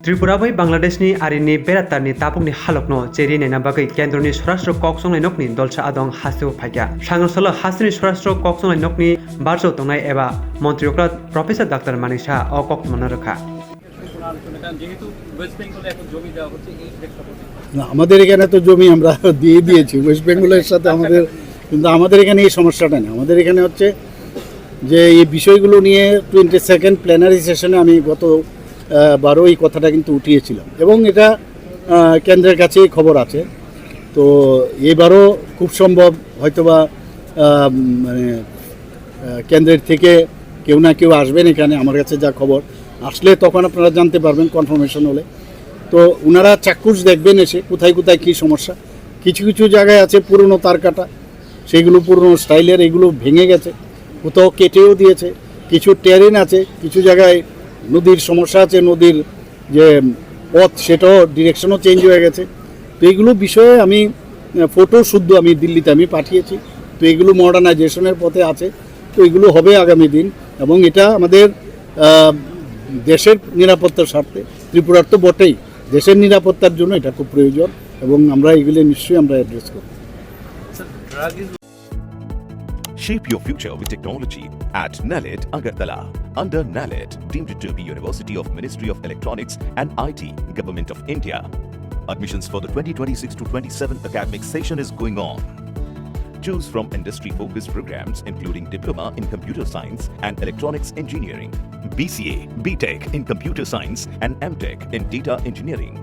त्रिपुरा बै बांग्लादेशनि आरिनि बेरातारनि तापुकनि हालकनो चेरि नेना बागै केन्द्रनि स्वराष्ट्र ककसंनाय नकनि दलसा आदं हासिउ फाइका सांगसलो हासिनि स्वराष्ट्र ककसंनाय नकनि बारजौ तंनाय एबा मन्त्रियकरा प्रफेसर डाक्टर मानिसा अ कक मनो रखा আমাদের এখানে তো জমি আমরা দিয়ে দিয়েছি ওয়েস্ট বেঙ্গলের সাথে আমাদের, কিন্তু আমাদের এখানে এই সমস্যাটা নেই। আমাদের এখানে হচ্ছে যে এই বিষয়গুলো নিয়ে 22nd প্ল্যানারি সেশনে আমি গত বারো এই কথাটা কিন্তু উঠিয়েছিলাম এবং এটা কেন্দ্রের কাছেই খবর আছে। তো এবারও খুব সম্ভব হয়তোবা মানে কেন্দ্রের থেকে কেউ না কেউ আসবেন এখানে, আমার কাছে যা খবর আসলে তখন আপনারা জানতে পারবেন কনফার্মেশন হলে। তো ওনারা চাক্ষুষ দেখবেন এসে কোথায় কোথায় কী সমস্যা। কিছু কিছু জায়গায় আছে পুরনো তার কাটা, সেগুলো পুরনো স্টাইলের, এগুলো ভেঙে গেছে, কোথাও কেটেও দিয়েছে। কিছু টেরেন আছে, কিছু জায়গায় নদীর সমস্যা আছে, নদীর যে পথ সেটাও ডিরেকশনও চেঞ্জ হয়ে গেছে। তো এইগুলো বিষয়ে আমি ফটো শুদ্ধ আমি দিল্লিতে আমি পাঠিয়েছি। তো এগুলো মডার্নাইজেশনের পথে আছে। তো এগুলো হবে আগামী দিন এবং এটা আমাদের দেশের নিরাপত্তার স্বার্থে, ত্রিপুরার তো বটেই, দেশের নিরাপত্তার জন্য এটা খুব প্রয়োজন এবং আমরা এগুলো নিশ্চয়ই আমরা অ্যাড্রেস করব। Shape your future with technology at NALED Agartala. Under NALED, deemed to be University of Ministry of Electronics and IT, Government of India. Admissions for the 2026 to 27 academic session is going on. Choose from industry-focused programs including Diploma in Computer Science and Electronics Engineering, BCA, BTech in Computer Science and MTech in Data Engineering.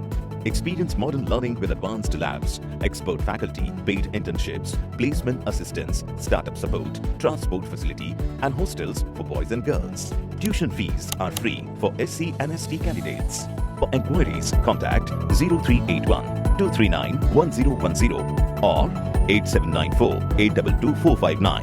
Experience modern learning with advanced labs, expert faculty, paid internships, placement assistance, startup support, transport facility, and hostels for boys and girls. Tuition fees are free for SC and ST candidates. For enquiries, contact 0381 239 1010 or 8794 822 459.